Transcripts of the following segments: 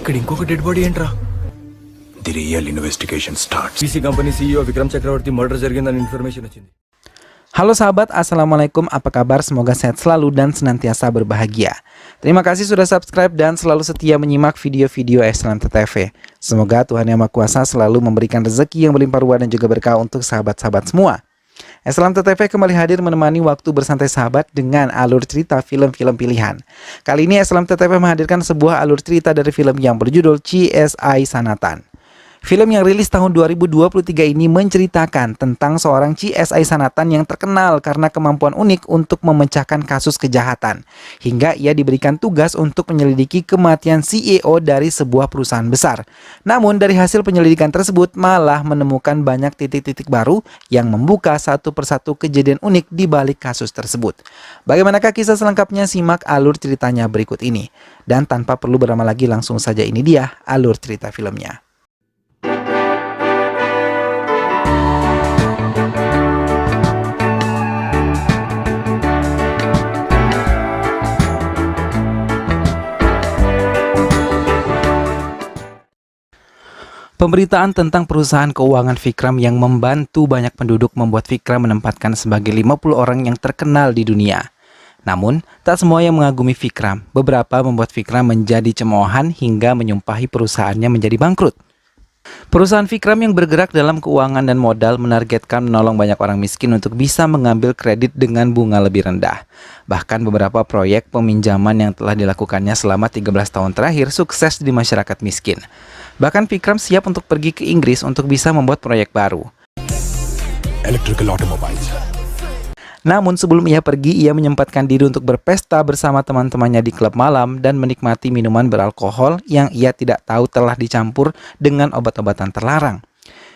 ఇక్కడ ఇంకొక dead body ఏంట్రా? The real investigation starts. PC company CEO Vikram Chakravarthy murder జరిగిందని ఇన్ఫర్మేషన్ వచ్చింది. Halo sahabat, Assalamualaikum, apa kabar? Semoga sehat selalu dan senantiasa berbahagia. Terima kasih sudah subscribe dan selalu setia menyimak video-video Excellent TV. Semoga Tuhan Yang Maha Kuasa selalu memberikan rezeki yang berlimpah ruah dan juga berkah untuk sahabat-sahabat semua. Excellent TV kembali hadir menemani waktu bersantai sahabat dengan alur cerita film-film pilihan. Kali ini Excellent TV menghadirkan sebuah alur cerita dari film yang berjudul CSI Sanatan. Film yang rilis tahun 2023 ini menceritakan tentang seorang CSI Sanatan yang terkenal karena kemampuan unik untuk memecahkan kasus kejahatan. Hingga ia diberikan tugas untuk menyelidiki kematian CEO dari sebuah perusahaan besar. Namun dari hasil penyelidikan tersebut malah menemukan banyak titik-titik baru yang membuka satu persatu kejadian unik di balik kasus tersebut. Bagaimanakah kisah selengkapnya? Simak alur ceritanya berikut ini. Dan tanpa perlu berlama lagi, langsung saja ini dia alur cerita filmnya. Pemberitaan tentang perusahaan keuangan Vikram yang membantu banyak penduduk membuat Vikram menempatkan sebagai 50 orang yang terkenal di dunia. Namun, tak semua yang mengagumi Vikram. Beberapa membuat Vikram menjadi cemoohan hingga menyumpahi perusahaannya menjadi bangkrut. Perusahaan Vikram yang bergerak dalam keuangan dan modal menargetkan menolong banyak orang miskin untuk bisa mengambil kredit dengan bunga lebih rendah. Bahkan beberapa proyek peminjaman yang telah dilakukannya selama 13 tahun terakhir sukses di masyarakat miskin. Bahkan Vikram siap untuk pergi ke Inggris untuk bisa membuat proyek baru. Electrical automobiles. Namun sebelum ia pergi, ia menyempatkan diri untuk berpesta bersama teman-temannya di klub malam dan menikmati minuman beralkohol yang ia tidak tahu telah dicampur dengan obat-obatan terlarang.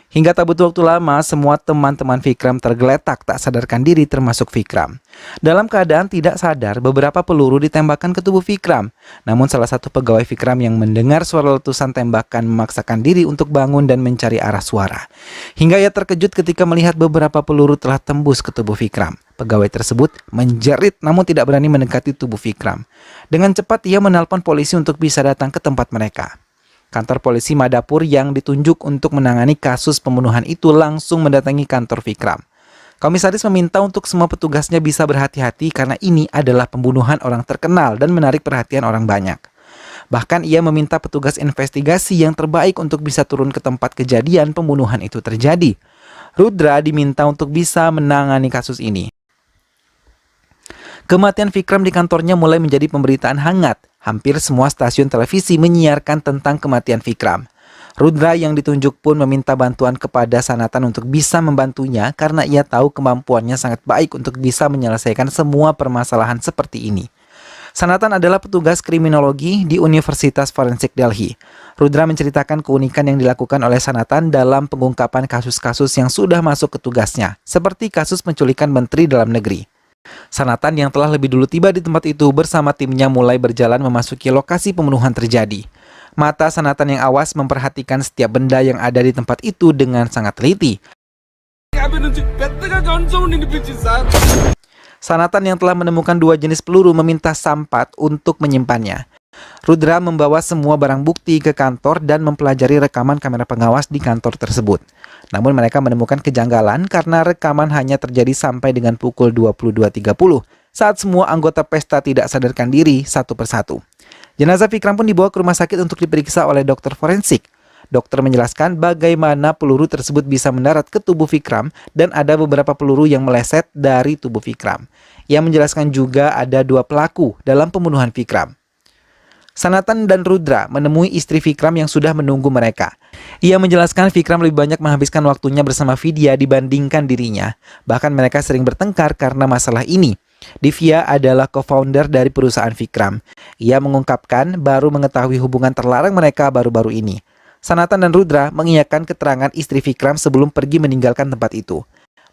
Hingga tak butuh waktu lama, semua teman-teman Vikram tergeletak tak sadarkan diri termasuk Vikram. Dalam keadaan tidak sadar, beberapa peluru ditembakkan ke tubuh Vikram. Namun salah satu pegawai Vikram yang mendengar suara letusan tembakan memaksakan diri untuk bangun dan mencari arah suara. Hingga ia terkejut ketika melihat beberapa peluru telah tembus ke tubuh Vikram. Pegawai tersebut menjerit namun tidak berani mendekati tubuh Vikram. Dengan cepat ia menelpon polisi untuk bisa datang ke tempat mereka. Kantor polisi Madapur yang ditunjuk untuk menangani kasus pembunuhan itu langsung mendatangi kantor Vikram. Komisaris meminta untuk semua petugasnya bisa berhati-hati karena ini adalah pembunuhan orang terkenal dan menarik perhatian orang banyak. Bahkan ia meminta petugas investigasi yang terbaik untuk bisa turun ke tempat kejadian pembunuhan itu terjadi. Rudra diminta untuk bisa menangani kasus ini. Kematian Vikram di kantornya mulai menjadi pemberitaan hangat. Hampir semua stasiun televisi menyiarkan tentang kematian Vikram. Rudra yang ditunjuk pun meminta bantuan kepada Sanatan untuk bisa membantunya karena ia tahu kemampuannya sangat baik untuk bisa menyelesaikan semua permasalahan seperti ini. Sanatan adalah petugas kriminologi di Universitas Forensik Delhi. Rudra menceritakan keunikan yang dilakukan oleh Sanatan dalam pengungkapan kasus-kasus yang sudah masuk ke tugasnya, seperti kasus penculikan Menteri Dalam Negeri. Sanatan yang telah lebih dulu tiba di tempat itu bersama timnya mulai berjalan memasuki lokasi pembunuhan terjadi. Mata Sanatan yang awas memperhatikan setiap benda yang ada di tempat itu dengan sangat teliti. Sanatan yang telah menemukan 2 jenis peluru meminta Sampat untuk menyimpannya. Rudra membawa semua barang bukti ke kantor dan mempelajari rekaman kamera pengawas di kantor tersebut. Namun mereka menemukan kejanggalan karena rekaman hanya terjadi sampai dengan pukul 22.30 saat semua anggota pesta tidak sadarkan diri satu persatu. Jenazah Vikram pun dibawa ke rumah sakit untuk diperiksa oleh dokter forensik. Dokter menjelaskan bagaimana peluru tersebut bisa mendarat ke tubuh Vikram dan ada beberapa peluru yang meleset dari tubuh Vikram. Ia menjelaskan juga ada 2 pelaku dalam pembunuhan Vikram. Sanatan dan Rudra menemui istri Vikram yang sudah menunggu mereka. Ia menjelaskan Vikram lebih banyak menghabiskan waktunya bersama Vidya dibandingkan dirinya. Bahkan mereka sering bertengkar karena masalah ini. Divya adalah co-founder dari perusahaan Vikram. Ia mengungkapkan baru mengetahui hubungan terlarang mereka baru-baru ini. Sanatan dan Rudra mengiyakan keterangan istri Vikram sebelum pergi meninggalkan tempat itu.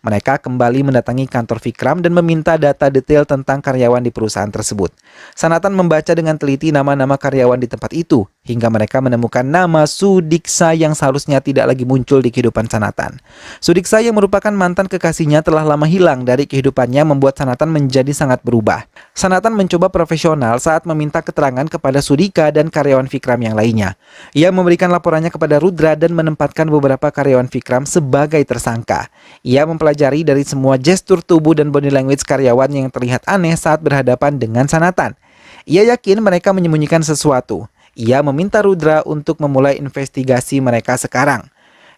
Mereka kembali mendatangi kantor Vikram dan meminta data detail tentang karyawan di perusahaan tersebut. Sanatan membaca dengan teliti nama-nama karyawan di tempat itu. hingga mereka menemukan nama Sudiksa yang seharusnya tidak lagi muncul di kehidupan Sanatan. Sudiksa yang merupakan mantan kekasihnya telah lama hilang dari kehidupannya, membuat Sanatan menjadi sangat berubah. Sanatan mencoba profesional saat meminta keterangan kepada Sudika dan karyawan Vikram yang lainnya. Ia memberikan laporannya kepada Rudra dan menempatkan beberapa karyawan Vikram sebagai tersangka. Ia mempelajari dari semua gestur tubuh dan body language karyawan yang terlihat aneh saat berhadapan dengan Sanatan. Ia yakin mereka menyembunyikan sesuatu. Ia meminta Rudra untuk memulai investigasi mereka sekarang.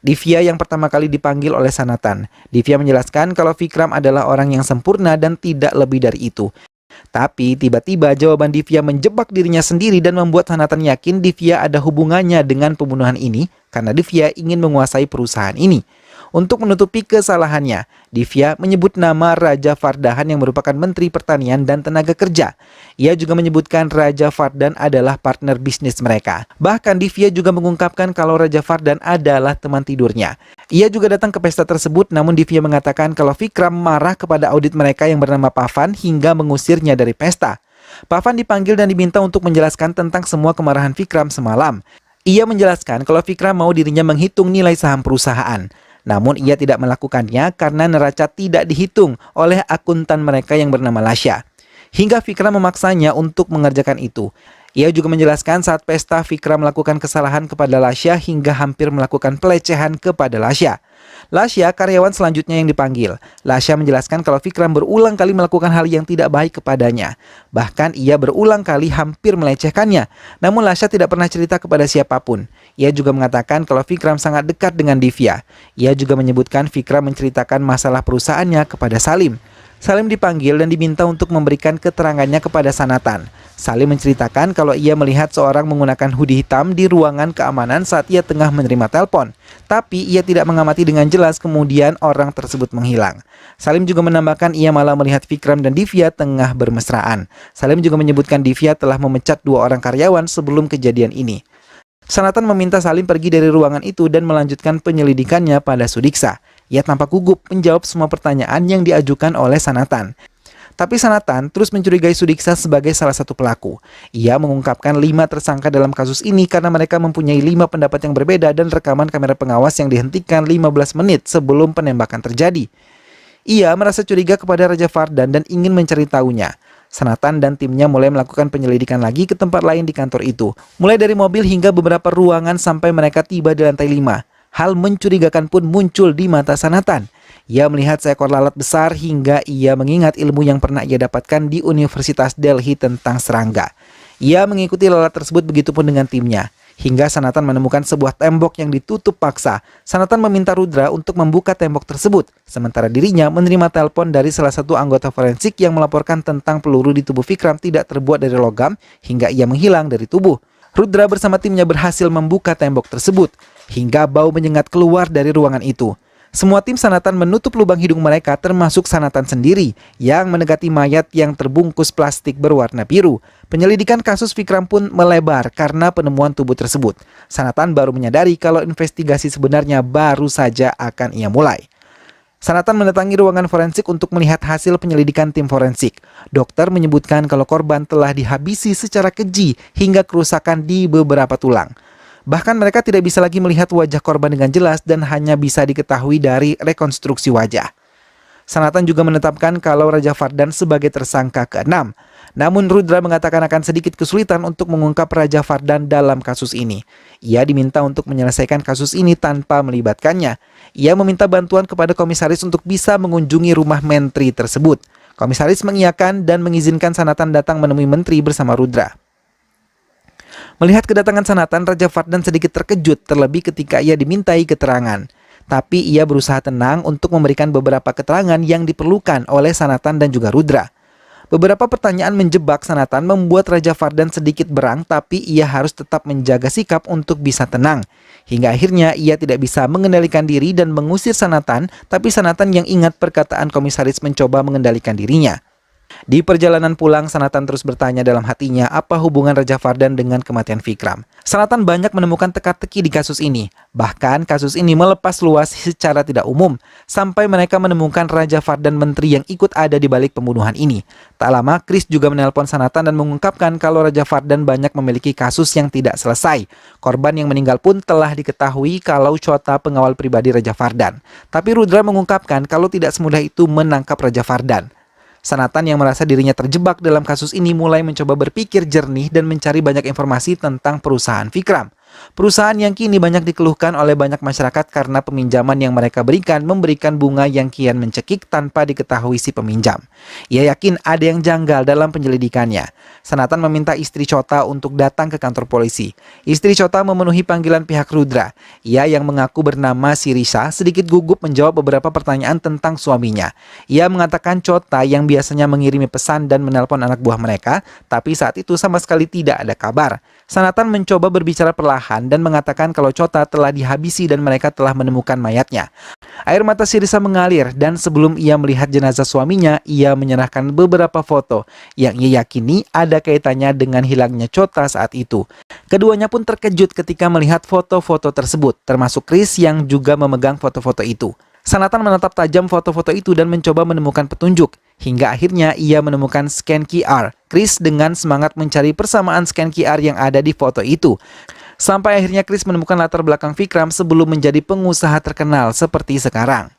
Divya yang pertama kali dipanggil oleh Sanatan. Divya menjelaskan kalau Vikram adalah orang yang sempurna dan tidak lebih dari itu. Tapi tiba-tiba jawaban Divya menjebak dirinya sendiri dan membuat Sanatan yakin Divya ada hubungannya dengan pembunuhan ini karena Divya ingin menguasai perusahaan ini. Untuk menutupi kesalahannya, Divya menyebut nama Raja Fardahan yang merupakan Menteri Pertanian dan Tenaga Kerja. Ia juga menyebutkan Raja Fardan adalah partner bisnis mereka. Bahkan Divya juga mengungkapkan kalau Raja Fardan adalah teman tidurnya. Ia juga datang ke pesta tersebut, namun Divya mengatakan kalau Vikram marah kepada audit mereka yang bernama Pavan hingga mengusirnya dari pesta. Pavan dipanggil dan diminta untuk menjelaskan tentang semua kemarahan Vikram semalam. Ia menjelaskan kalau Vikram mau dirinya menghitung nilai saham perusahaan. Namun ia tidak melakukannya karena neraca tidak dihitung oleh akuntan mereka yang bernama Lasya. Hingga Vikram memaksanya untuk mengerjakan itu. Ia juga menjelaskan saat pesta Vikram melakukan kesalahan kepada Lasya hingga hampir melakukan pelecehan kepada Lasya. Lasya karyawan selanjutnya yang dipanggil. Lasya menjelaskan kalau Vikram berulang kali melakukan hal yang tidak baik kepadanya. Bahkan ia berulang kali hampir melecehkannya. Namun Lasya tidak pernah cerita kepada siapapun. Ia juga mengatakan kalau Vikram sangat dekat dengan Divya. Ia juga menyebutkan Vikram menceritakan masalah perusahaannya kepada Salim. Salim dipanggil dan diminta untuk memberikan keterangannya kepada Sanatan. Salim menceritakan kalau ia melihat seorang menggunakan hoodie hitam di ruangan keamanan saat ia tengah menerima telepon. Tapi ia tidak mengamati dengan jelas, kemudian orang tersebut menghilang. Salim juga menambahkan ia malah melihat Vikram dan Divya tengah bermesraan. Salim juga menyebutkan Divya telah memecat 2 orang karyawan sebelum kejadian ini. Sanatan meminta Salim pergi dari ruangan itu dan melanjutkan penyelidikannya pada Sudiksa. Ia tampak gugup menjawab semua pertanyaan yang diajukan oleh Sanatan. Tapi Sanatan terus mencurigai Sudiksa sebagai salah satu pelaku. Ia mengungkapkan 5 tersangka dalam kasus ini karena mereka mempunyai 5 pendapat yang berbeda dan rekaman kamera pengawas yang dihentikan 15 menit sebelum penembakan terjadi. Ia merasa curiga kepada Raja Fardan dan ingin mencari tahunya. Sanatan dan timnya mulai melakukan penyelidikan lagi ke tempat lain di kantor itu. Mulai dari mobil hingga beberapa ruangan sampai mereka tiba di lantai 5. Hal mencurigakan pun muncul di mata Sanatan. Ia melihat seekor lalat besar hingga ia mengingat ilmu yang pernah ia dapatkan di Universitas Delhi tentang serangga. Ia mengikuti lalat tersebut, begitupun dengan timnya. Hingga Sanatan menemukan sebuah tembok yang ditutup paksa. Sanatan meminta Rudra untuk membuka tembok tersebut. Sementara dirinya menerima telepon dari salah satu anggota forensik yang melaporkan tentang peluru di tubuh Vikram tidak terbuat dari logam hingga ia menghilang dari tubuh. Rudra bersama timnya berhasil membuka tembok tersebut hingga bau menyengat keluar dari ruangan itu. Semua tim Sanatan menutup lubang hidung mereka, termasuk Sanatan sendiri yang mendekati mayat yang terbungkus plastik berwarna biru. Penyelidikan kasus Vikram pun melebar karena penemuan tubuh tersebut. Sanatan baru menyadari kalau investigasi sebenarnya baru saja akan ia mulai. Sanatan mendatangi ruangan forensik untuk melihat hasil penyelidikan tim forensik. Dokter menyebutkan kalau korban telah dihabisi secara keji hingga kerusakan di beberapa tulang. Bahkan mereka tidak bisa lagi melihat wajah korban dengan jelas dan hanya bisa diketahui dari rekonstruksi wajah. Sanatan juga menetapkan kalau Raja Fardan sebagai tersangka ke-6. Namun Rudra mengatakan akan sedikit kesulitan untuk mengungkap Raja Fardan dalam kasus ini. Ia diminta untuk menyelesaikan kasus ini tanpa melibatkannya. Ia meminta bantuan kepada komisaris untuk bisa mengunjungi rumah menteri tersebut. Komisaris mengiyakan dan mengizinkan Sanatan datang menemui menteri bersama Rudra. Melihat kedatangan Sanatan, Raja Fardan sedikit terkejut, terlebih ketika ia dimintai keterangan. Tapi ia berusaha tenang untuk memberikan beberapa keterangan yang diperlukan oleh Sanatan dan juga Rudra. Beberapa pertanyaan menjebak Sanatan membuat Raja Fardan sedikit berang, tapi ia harus tetap menjaga sikap untuk bisa tenang. Hingga akhirnya ia tidak bisa mengendalikan diri dan mengusir Sanatan, tapi Sanatan yang ingat perkataan komisaris mencoba mengendalikan dirinya. Di perjalanan pulang, Sanatan terus bertanya dalam hatinya apa hubungan Raja Fardan dengan kematian Vikram. Sanatan banyak menemukan teka-teki di kasus ini. Bahkan kasus ini melepas luas secara tidak umum, sampai mereka menemukan Raja Fardan menteri yang ikut ada di balik pembunuhan ini. Tak lama, Chris juga menelpon Sanatan dan mengungkapkan kalau Raja Fardan banyak memiliki kasus yang tidak selesai. Korban yang meninggal pun telah diketahui kalau Chota pengawal pribadi Raja Fardan. Tapi Rudra mengungkapkan kalau tidak semudah itu menangkap Raja Fardan. Sanatan yang merasa dirinya terjebak dalam kasus ini mulai mencoba berpikir jernih dan mencari banyak informasi tentang perusahaan Vikram. Perusahaan yang kini banyak dikeluhkan oleh banyak masyarakat karena peminjaman yang mereka berikan memberikan bunga yang kian mencekik tanpa diketahui si peminjam. Ia yakin ada yang janggal dalam penyelidikannya. Sanatan meminta istri Chota untuk datang ke kantor polisi. Istri Chota memenuhi panggilan pihak Rudra. Ia yang mengaku bernama Sirisa sedikit gugup menjawab beberapa pertanyaan tentang suaminya. Ia mengatakan Chota yang biasanya mengirimi pesan dan menelpon anak buah mereka, tapi saat itu sama sekali tidak ada kabar. Sanatan mencoba berbicara perlahan dan mengatakan kalau Chota telah dihabisi dan mereka telah menemukan mayatnya. Air mata Sirisa mengalir dan sebelum ia melihat jenazah suaminya, ia menyerahkan beberapa foto yang ia yakini ada kaitannya dengan hilangnya Chota saat itu. Keduanya pun terkejut ketika melihat foto-foto tersebut, termasuk Chris yang juga memegang foto-foto itu. Sanatan menatap tajam foto-foto itu dan mencoba menemukan petunjuk. Hingga akhirnya ia menemukan scan QR. Chris dengan semangat mencari persamaan scan QR yang ada di foto itu. Sampai akhirnya Chris menemukan latar belakang Vikram sebelum menjadi pengusaha terkenal seperti sekarang.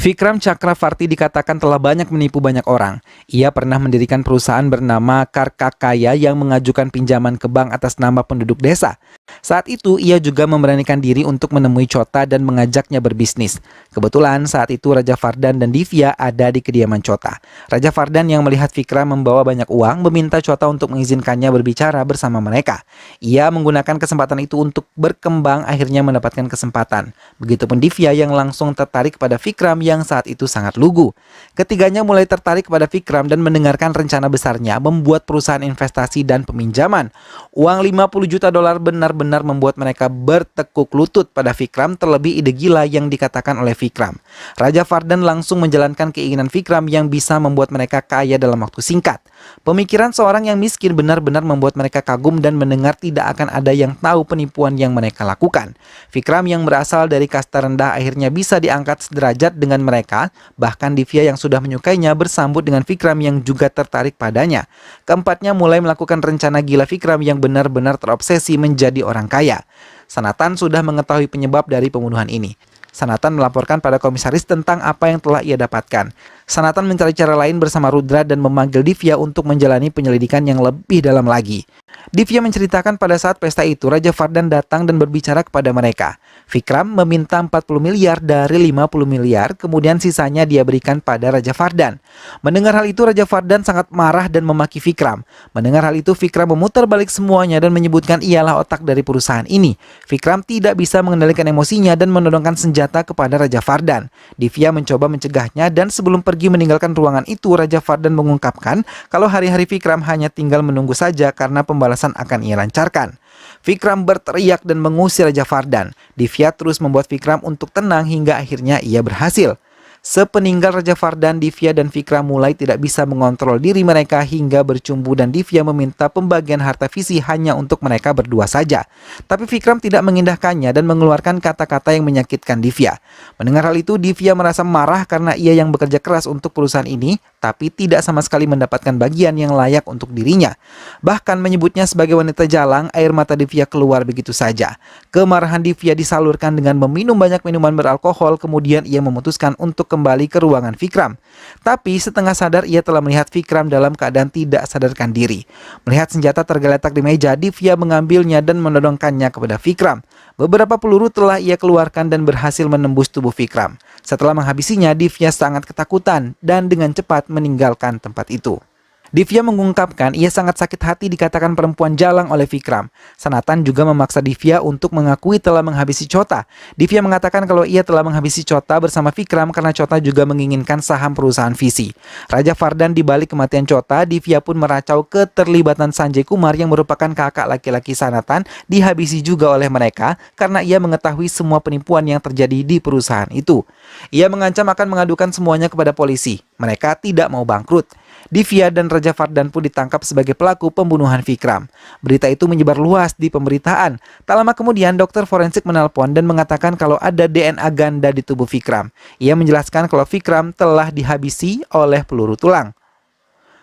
Vikram Chakravarti dikatakan telah banyak menipu banyak orang. Ia pernah mendirikan perusahaan bernama Karkakaya yang mengajukan pinjaman ke bank atas nama penduduk desa. Saat itu, ia juga memberanikan diri untuk menemui Chota dan mengajaknya berbisnis. Kebetulan saat itu Raja Fardan dan Divya ada di kediaman Chota. Raja Fardan yang melihat Vikram membawa banyak uang meminta Chota untuk mengizinkannya berbicara bersama mereka. Ia menggunakan kesempatan itu untuk berkembang, akhirnya mendapatkan kesempatan. Begitupun Divya yang langsung tertarik pada Vikram yang saat itu sangat lugu. Ketiganya mulai tertarik pada Vikram dan mendengarkan rencana besarnya membuat perusahaan investasi dan peminjaman. Uang $50 juta benar-benar membuat mereka bertekuk lutut pada Vikram, terlebih ide gila yang dikatakan oleh Vikram. Raja Fardan langsung menjalankan keinginan Vikram yang bisa membuat mereka kaya dalam waktu singkat. Pemikiran seorang yang miskin benar-benar membuat mereka kagum dan mendengar tidak akan ada yang tahu penipuan yang mereka lakukan. Vikram yang berasal dari kasta rendah akhirnya bisa diangkat sederajat dengan mereka, bahkan Divya yang sudah menyukainya bersambut dengan Vikram yang juga tertarik padanya. Keempatnya mulai melakukan rencana gila Vikram yang benar-benar terobsesi menjadi orang kaya. Sanatan sudah mengetahui penyebab dari pembunuhan ini. Sanatan melaporkan pada komisaris tentang apa yang telah ia dapatkan. Sanatan mencari cara lain bersama Rudra dan memanggil Divya untuk menjalani penyelidikan yang lebih dalam lagi. Divya menceritakan pada saat pesta itu Raja Fardan datang dan berbicara kepada mereka. Vikram meminta 40 miliar dari 50 miliar, kemudian sisanya dia berikan pada Raja Fardan. Mendengar hal itu Raja Fardan sangat marah dan memaki Vikram. Mendengar hal itu Vikram memutar balik semuanya dan menyebutkan ialah otak dari perusahaan ini. Vikram tidak bisa mengendalikan emosinya dan menodongkan senjata kepada Raja Fardan. Divya mencoba mencegahnya dan sebelum pergi meninggalkan ruangan itu Raja Fardan mengungkapkan kalau hari-hari Vikram hanya tinggal menunggu saja karena pembalasan akan ia lancarkan. Vikram berteriak dan mengusir Raja Fardan. Divya terus membuat Vikram untuk tenang hingga akhirnya ia berhasil. Sepeninggal Raja Fardan, Divya dan Vikram mulai tidak bisa mengontrol diri mereka hingga bercumbu dan Divya meminta pembagian harta visi hanya untuk mereka berdua saja. Tapi Vikram tidak mengindahkannya dan mengeluarkan kata-kata yang menyakitkan Divya. Mendengar hal itu, Divya merasa marah karena ia yang bekerja keras untuk perusahaan ini, tapi tidak sama sekali mendapatkan bagian yang layak untuk dirinya. Bahkan menyebutnya sebagai wanita jalang, air mata Divya keluar begitu saja. Kemarahan Divya disalurkan dengan meminum banyak minuman beralkohol, kemudian ia memutuskan untuk kembali ke ruangan Vikram. Tapi setengah sadar ia telah melihat Vikram dalam keadaan tidak sadarkan diri. Melihat senjata tergeletak di meja, Divya mengambilnya dan menodongkannya kepada Vikram. Beberapa peluru telah ia keluarkan dan berhasil menembus tubuh Vikram. Setelah menghabisinya, Divya sangat ketakutan dan dengan cepat meninggalkan tempat itu. Divya mengungkapkan ia sangat sakit hati dikatakan perempuan jalang oleh Vikram. Sanatan juga memaksa Divya untuk mengakui telah menghabisi Chota. Divya mengatakan kalau ia telah menghabisi Chota bersama Vikram karena Chota juga menginginkan saham perusahaan visi. Raja Fardan di balik kematian Chota, Divya pun meracau keterlibatan Sanjay Kumar yang merupakan kakak laki-laki Sanatan dihabisi juga oleh mereka karena ia mengetahui semua penipuan yang terjadi di perusahaan itu. Ia mengancam akan mengadukan semuanya kepada polisi. Mereka tidak mau bangkrut. Divya dan Raja Fardan pun ditangkap sebagai pelaku pembunuhan Vikram. Berita itu menyebar luas di pemberitaan. Tak lama kemudian, dokter forensik menelpon dan mengatakan kalau ada DNA ganda di tubuh Vikram. Ia menjelaskan kalau Vikram telah dihabisi oleh peluru tulang.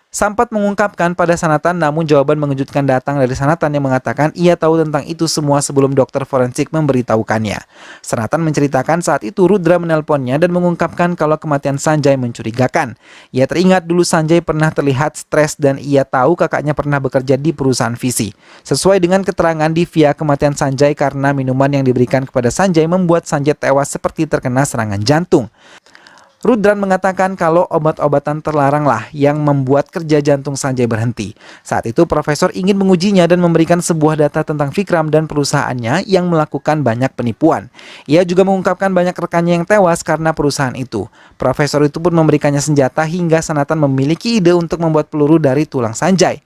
Sampat mengungkapkan pada Sanatan, namun jawaban mengejutkan datang dari Sanatan yang mengatakan ia tahu tentang itu semua sebelum dokter forensik memberitahukannya. Sanatan menceritakan saat itu Rudra menelponnya dan mengungkapkan kalau kematian Sanjay mencurigakan. Ia teringat dulu Sanjay pernah terlihat stres dan ia tahu kakaknya pernah bekerja di perusahaan visi. Sesuai dengan keterangan Divya, kematian Sanjay karena minuman yang diberikan kepada Sanjay membuat Sanjay tewas seperti terkena serangan jantung. Rudran mengatakan kalau obat-obatan terlaranglah yang membuat kerja jantung Sanjay berhenti. Saat itu profesor ingin mengujinya dan memberikan sebuah data tentang Vikram dan perusahaannya yang melakukan banyak penipuan. Ia juga mengungkapkan banyak rekannya yang tewas karena perusahaan itu. Profesor itu pun memberikannya senjata hingga Sanatan memiliki ide untuk membuat peluru dari tulang Sanjay.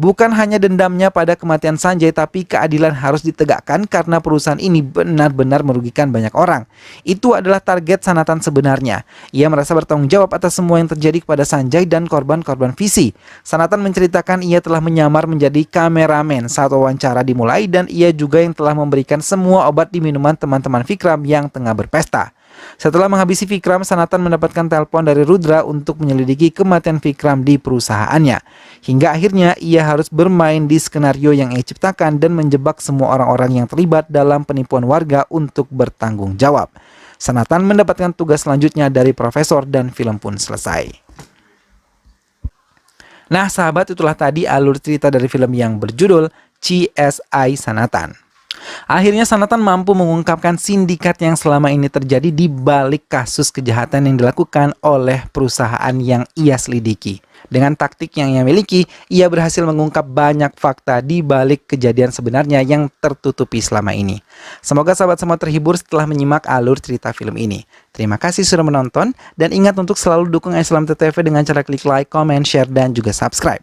Bukan hanya dendamnya pada kematian Sanjay, tapi keadilan harus ditegakkan karena perusahaan ini benar-benar merugikan banyak orang. Itu adalah target Sanatan sebenarnya. Ia merasa bertanggung jawab atas semua yang terjadi kepada Sanjay dan korban-korban visi. Sanatan menceritakan ia telah menyamar menjadi kameramen saat wawancara dimulai dan ia juga yang telah memberikan semua obat di minuman teman-teman Vikram yang tengah berpesta. Setelah menghabisi Vikram, Sanatan mendapatkan telepon dari Rudra untuk menyelidiki kematian Vikram di perusahaannya. Hingga akhirnya ia harus bermain di skenario yang ia ciptakan dan menjebak semua orang-orang yang terlibat dalam penipuan warga untuk bertanggung jawab. Sanatan mendapatkan tugas selanjutnya dari profesor dan film pun selesai. Nah sahabat, itulah tadi alur cerita dari film yang berjudul CSI Sanatan. Akhirnya Sanatan mampu mengungkapkan sindikat yang selama ini terjadi di balik kasus kejahatan yang dilakukan oleh perusahaan yang ia selidiki. Dengan taktik yang ia miliki, ia berhasil mengungkap banyak fakta di balik kejadian sebenarnya yang tertutupi selama ini. Semoga sahabat semua terhibur setelah menyimak alur cerita film ini. Terima kasih sudah menonton, dan ingat untuk selalu dukung Islam TTV dengan cara klik like, comment, share, dan juga subscribe.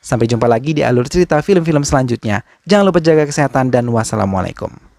Sampai jumpa lagi di alur cerita film-film selanjutnya. Jangan lupa jaga kesehatan dan wassalamualaikum.